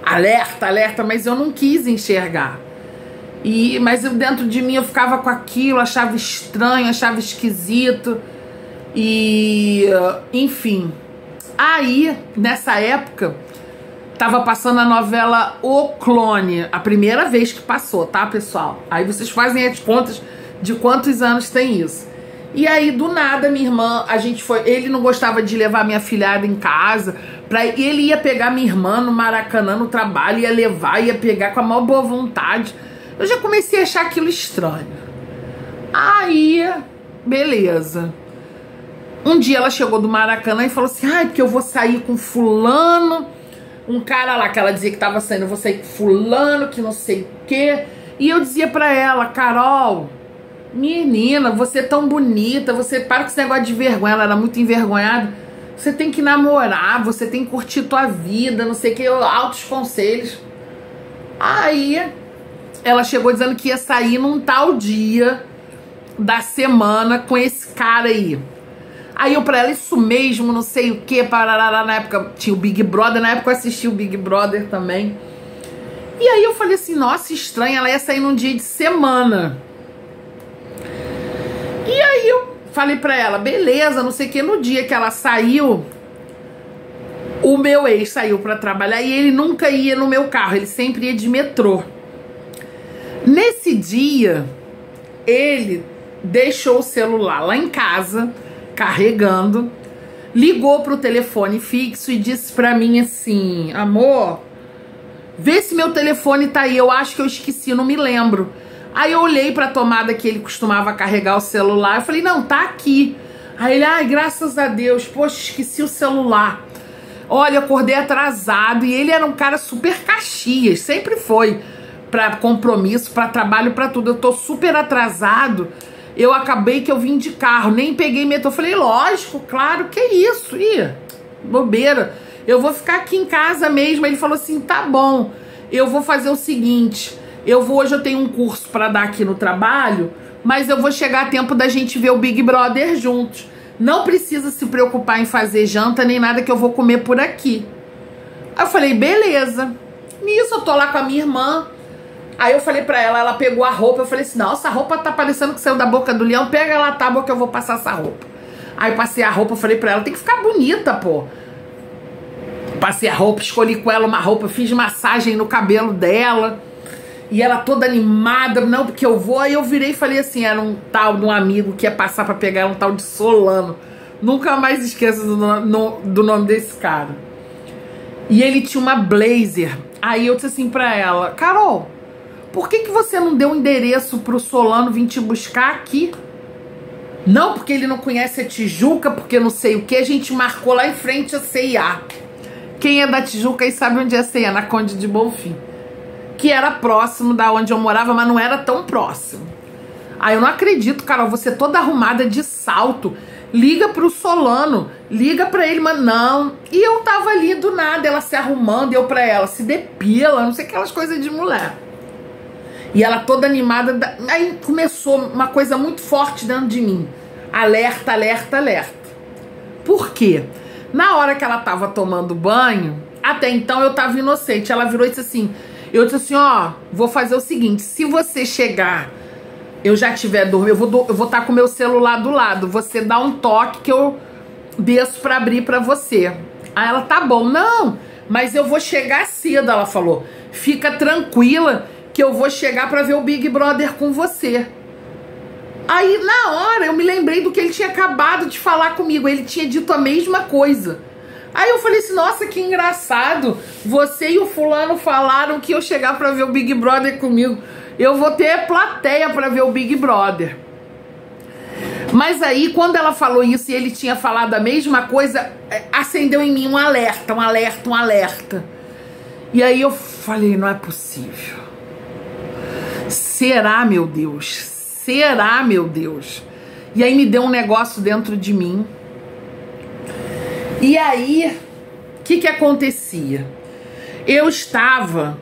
alerta, mas eu não quis enxergar. Mas dentro de mim eu ficava com aquilo, achava estranho, achava esquisito. E, enfim, aí, nessa época, tava passando a novela O Clone, a primeira vez que passou, tá, pessoal? Aí vocês fazem as contas de quantos anos tem isso. E aí, do nada, minha irmã, ele não gostava de levar minha filhada em casa, ele ia pegar minha irmã no Maracanã, no trabalho, ia levar, ia pegar com a maior boa vontade. Eu já comecei a achar aquilo estranho. Aí, beleza. Um dia ela chegou do Maracanã e falou assim, porque eu vou sair com fulano, um cara lá que ela dizia que tava saindo, eu vou sair com fulano, que não sei o quê. E eu dizia pra ela, Carol, menina, você é tão bonita, você para com esse negócio de vergonha, ela era muito envergonhada, você tem que namorar, você tem que curtir tua vida, não sei o que, altos conselhos. Aí ela chegou dizendo que ia sair num tal dia da semana com esse cara aí. Aí eu pra ela, isso mesmo, não sei o que, parará, na época tinha o Big Brother, na época eu assisti o Big Brother também. E aí eu falei assim, nossa, estranho, ela ia sair num dia de semana. E aí eu falei pra ela, beleza, não sei o que, no dia que ela saiu, o meu ex saiu pra trabalhar e ele nunca ia no meu carro, ele sempre ia de metrô. Nesse dia, ele deixou o celular lá em casa, carregando, ligou pro telefone fixo e disse pra mim assim, amor, vê se meu telefone tá aí, eu acho que eu esqueci, não me lembro. Aí eu olhei pra tomada que ele costumava carregar o celular, eu falei, não, tá aqui. Aí ele, graças a Deus, poxa, esqueci o celular. Olha, eu acordei atrasado, e ele era um cara super caxias, sempre foi, pra compromisso, pra trabalho, pra tudo. Eu tô super atrasado. Eu acabei que eu vim de carro, nem peguei metrô. Eu falei, lógico, claro, que isso? Ih, bobeira. Eu vou ficar aqui em casa mesmo. Ele falou assim, tá bom, eu vou fazer o seguinte, hoje eu tenho um curso pra dar aqui no trabalho, mas eu vou chegar a tempo da gente ver o Big Brother juntos. Não precisa se preocupar em fazer janta nem nada, que eu vou comer por aqui. Aí eu falei, beleza. Nisso eu tô lá com a minha irmã. Aí eu falei pra ela, ela pegou a roupa. Eu falei assim, nossa, a roupa tá parecendo que saiu da boca do leão. Pega ela a tábua que eu vou passar essa roupa. Aí passei a roupa, eu falei pra ela, tem que ficar bonita, pô. Passei a roupa, escolhi com ela uma roupa, fiz massagem no cabelo dela. E ela toda animada, não, porque eu vou. Aí eu virei e falei assim, era um tal de um amigo que ia passar pra pegar ela, um tal de Solano. Nunca mais esqueço do nome desse cara. E ele tinha uma blazer. Aí eu disse assim pra ela, Carol, por que você não deu um endereço pro Solano vir te buscar aqui? Não, porque ele não conhece a Tijuca, porque não sei o que. A gente marcou lá em frente a C&A. Quem é da Tijuca aí sabe onde é a C&A, na Conde de Bonfim. Que era próximo da onde eu morava, mas não era tão próximo. Aí eu não acredito, Carol, você toda arrumada de salto. Liga pro Solano, liga pra ele, mas não. E eu tava ali do nada, ela se arrumando, eu pra ela, se depila, não sei, aquelas coisas de mulher. E ela toda animada, aí começou uma coisa muito forte dentro de mim. Alerta, alerta, alerta. Por quê? Na hora que ela tava tomando banho, até então eu tava inocente, ela virou e disse assim, eu disse assim, ó, vou fazer o seguinte, se você chegar, eu já tiver dormindo, eu vou estar com o meu celular do lado, você dá um toque que eu desço pra abrir pra você. Aí ela, tá bom, não, mas eu vou chegar cedo, ela falou, fica tranquila que eu vou chegar pra ver o Big Brother com você. Aí na hora eu me lembrei do que ele tinha acabado de falar comigo, ele tinha dito a mesma coisa. Aí eu falei assim, nossa, que engraçado, você e o fulano falaram que eu chegar pra ver o Big Brother comigo. Eu vou ter plateia pra ver o Big Brother. Mas aí, quando ela falou isso e ele tinha falado a mesma coisa, acendeu em mim um alerta, um alerta, um alerta. E aí eu falei, não é possível. Será, meu Deus? Será, meu Deus? E aí me deu um negócio dentro de mim. E aí, o que acontecia? Eu estava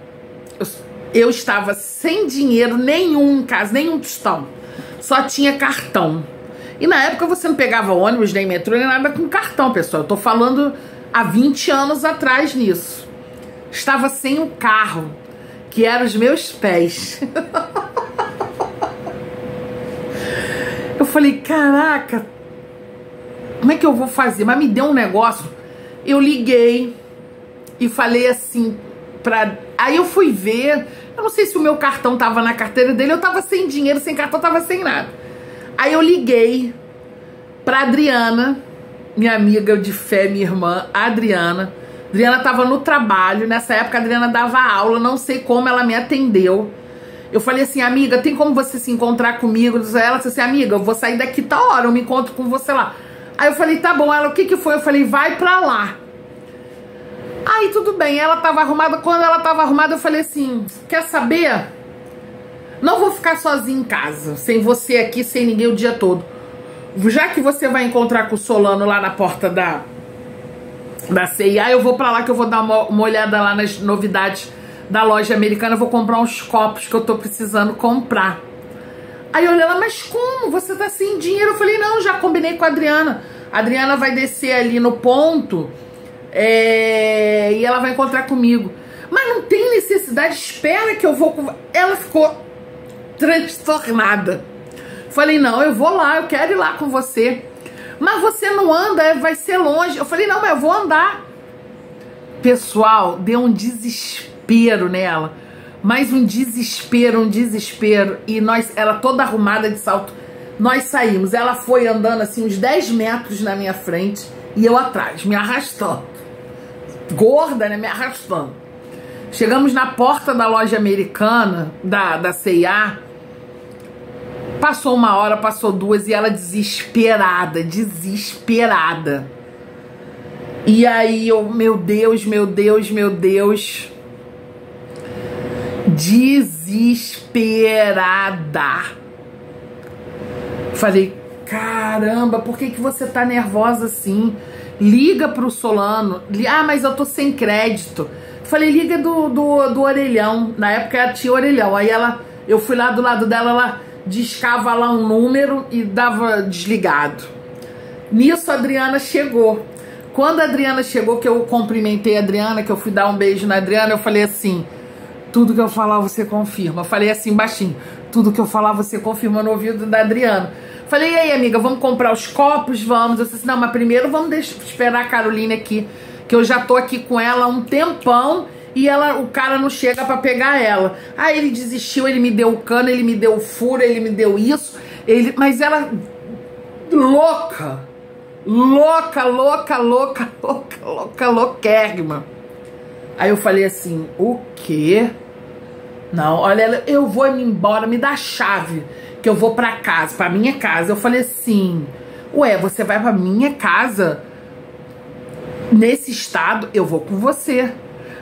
sem dinheiro nenhum em casa, nenhum tostão. Só tinha cartão. E na época você não pegava ônibus, nem metrô, nem nada com cartão, pessoal. Eu tô falando há 20 anos atrás nisso. Estava sem o carro, que eram os meus pés. Eu falei, caraca, como é que eu vou fazer? Mas me deu um negócio. Eu liguei e falei assim, aí eu fui ver, eu não sei se o meu cartão tava na carteira dele, eu tava sem dinheiro, sem cartão, tava sem nada. Aí eu liguei pra Adriana, minha amiga de fé, minha irmã, a Adriana. Adriana tava no trabalho, nessa época a Adriana dava aula, não sei como ela me atendeu. Eu falei assim, amiga, tem como você se encontrar comigo? Ela disse assim, amiga, eu vou sair daqui tal hora, eu me encontro com você lá. Aí eu falei, tá bom. Ela, o que foi? Eu falei, vai pra lá. Aí tudo bem, ela tava arrumada. Quando ela tava arrumada, eu falei assim, quer saber? Não vou ficar sozinha em casa, sem você aqui, sem ninguém o dia todo. Já que você vai encontrar com o Solano lá na porta da C&A, eu vou pra lá que eu vou dar uma olhada lá nas novidades da loja americana. Eu vou comprar uns copos que eu tô precisando comprar. Aí eu olhei lá, mas como? Você tá sem dinheiro? Eu falei, não, já combinei com a Adriana. A Adriana vai descer ali no ponto e ela vai encontrar comigo. Mas não tem necessidade, espera que eu vou... Ela ficou transtornada. Falei, não, eu vou lá, eu quero ir lá com você. Mas você não anda, vai ser longe. Eu falei, não, mas eu vou andar. Pessoal, deu um desespero nela. Mas um desespero. E ela toda arrumada de salto. Nós saímos. Ela foi andando assim uns 10 metros na minha frente e eu atrás, me arrastando. Gorda, né? Me arrastando. Chegamos na porta da loja americana, da C&A. Passou 1 hora, passou 2 e ela desesperada. E aí eu, meu Deus. Desesperada. Falei, caramba, por que você tá nervosa assim? liga pro Solano. Ah, mas eu tô sem crédito. Falei, liga do orelhão. Na época ela tinha orelhão. Aí eu fui lá do lado dela, ela discava lá um número e dava desligado. Nisso a Adriana chegou. Quando a Adriana chegou, que eu cumprimentei a Adriana, que eu fui dar um beijo na Adriana, eu falei assim, tudo que eu falar você confirma. Eu falei assim baixinho, tudo que eu falar você confirma no ouvido da Adriana. Falei, e aí amiga, vamos comprar os copos? Vamos. Eu disse assim, não, mas primeiro vamos esperar a Caroline aqui, que eu já tô aqui com ela há um tempão e o cara não chega pra pegar ela. Aí ele desistiu, ele me deu o cano, ele me deu o furo, ele me deu isso, mas ela louquérrima. Aí eu falei assim, o quê? Não, olha, eu vou me embora, me dá a chave, que eu vou pra casa, pra minha casa. Eu falei assim, ué, você vai pra minha casa? Nesse estado, eu vou com você.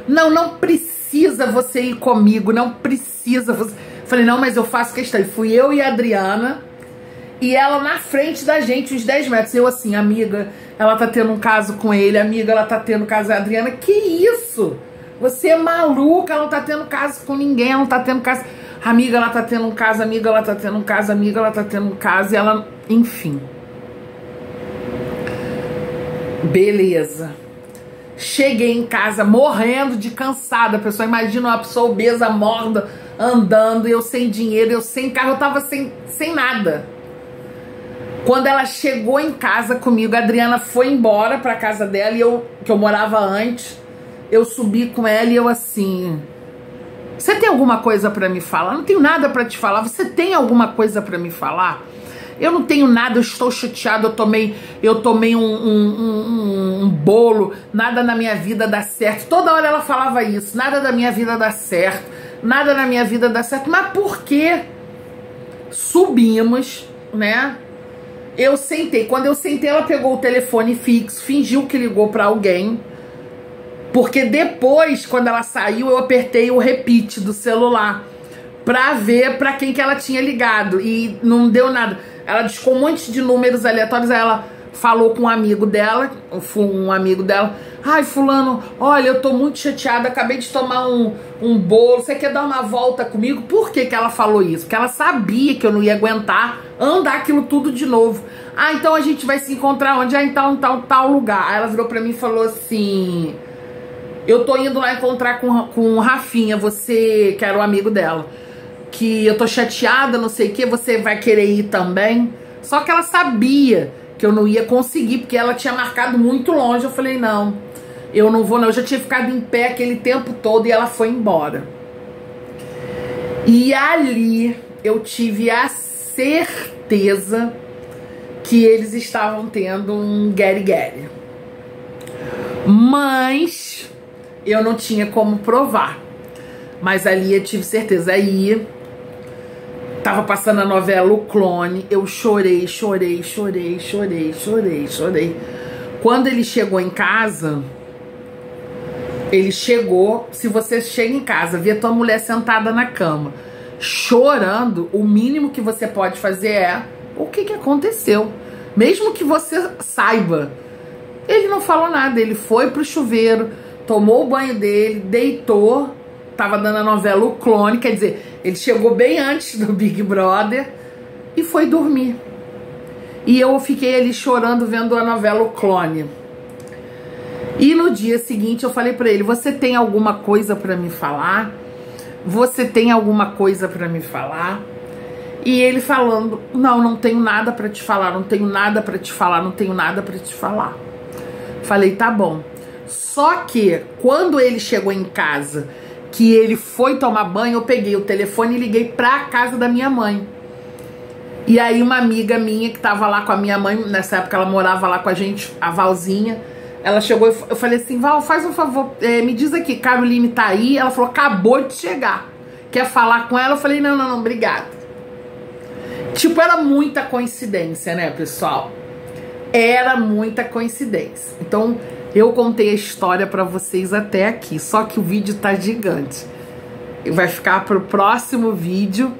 Não precisa você ir comigo, não precisa você... Falei, não, mas eu faço questão. E fui eu e a Adriana, e ela na frente da gente, uns 10 metros. Eu assim, amiga, ela tá tendo um caso com ele, amiga, ela tá tendo caso com a Adriana. Que isso? Você é maluca, ela não tá tendo caso com ninguém, ela não tá tendo caso... Amiga, ela tá tendo um caso, amiga, ela tá tendo um caso, amiga, ela tá tendo um caso, e ela... Enfim. Beleza. Cheguei em casa morrendo de cansada. A pessoa, imagina uma pessoa obesa, morda, andando, eu sem dinheiro, eu sem carro, eu tava sem nada. Quando ela chegou em casa comigo, a Adriana foi embora pra casa dela, que eu morava antes, eu subi com ela e eu assim... Você tem alguma coisa pra me falar? Não tenho nada pra te falar. Você tem alguma coisa pra me falar? Eu não tenho nada, eu estou chateada, eu tomei um bolo, nada na minha vida dá certo. Toda hora ela falava isso, nada da minha vida dá certo, nada na minha vida dá certo. Mas por quê? Subimos, né? Eu sentei, quando eu sentei ela pegou o telefone fixo, fingiu que ligou pra alguém. Porque depois, quando ela saiu, eu apertei o repeat do celular pra ver pra quem que ela tinha ligado. E não deu nada. Ela discou um monte de números aleatórios. Aí ela falou com um amigo dela. Ai, fulano, olha, eu tô muito chateada. Acabei de tomar um bolo. Você quer dar uma volta comigo? Por que que ela falou isso? Porque ela sabia que eu não ia aguentar andar aquilo tudo de novo. Ah, então a gente vai se encontrar onde? Ah, então tal lugar. Aí ela virou pra mim e falou assim... Eu tô indo lá encontrar com o Rafinha, você, que era o amigo dela, que eu tô chateada, não sei o que, você vai querer ir também? Só que ela sabia que eu não ia conseguir, porque ela tinha marcado muito longe. Eu falei, não, eu não vou não. Eu já tinha ficado em pé aquele tempo todo e ela foi embora. E ali eu tive a certeza que eles estavam tendo um guere-guere. Mas... eu não tinha como provar. Mas ali eu tive certeza. Aí tava passando a novela O Clone. Eu chorei. Quando ele chegou em casa, se você chega em casa, vê a tua mulher sentada na cama, chorando, o mínimo que você pode fazer é: o que que aconteceu? Mesmo que você saiba. Ele não falou nada, ele foi pro chuveiro, tomou o banho dele, deitou, tava dando a novela O Clone, quer dizer, ele chegou bem antes do Big Brother e foi dormir. E eu fiquei ali chorando vendo a novela O Clone. E no dia seguinte eu falei pra ele: você tem alguma coisa pra me falar? Você tem alguma coisa pra me falar? E ele falando: não tenho nada pra te falar, não tenho nada pra te falar, não tenho nada pra te falar. Falei, tá bom. Só que quando ele chegou em casa, que ele foi tomar banho, eu peguei o telefone e liguei pra casa da minha mãe. E aí uma amiga minha que tava lá com a minha mãe, nessa época ela morava lá com a gente, a Valzinha, ela chegou e eu falei assim: Val, faz um favor, me diz aqui, Caroline tá aí? Ela falou: acabou de chegar. Quer falar com ela? Eu falei: não, obrigada. Tipo, era muita coincidência, né, pessoal? Era muita coincidência. Então, eu contei a história pra vocês até aqui. Só que o vídeo tá gigante. Vai ficar pro próximo vídeo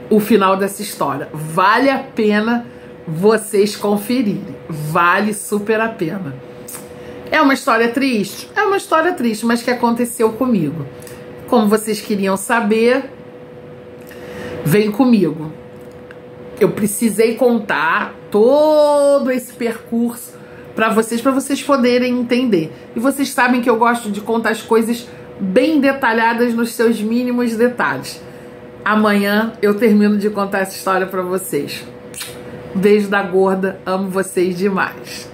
o final dessa história. Vale a pena vocês conferirem. Vale super a pena. É uma história triste? É uma história triste, mas que aconteceu comigo. Como vocês queriam saber, vem comigo. Eu precisei contar todo esse percurso para vocês poderem entender. E vocês sabem que eu gosto de contar as coisas bem detalhadas nos seus mínimos detalhes. Amanhã eu termino de contar essa história para vocês. Beijo da gorda, amo vocês demais.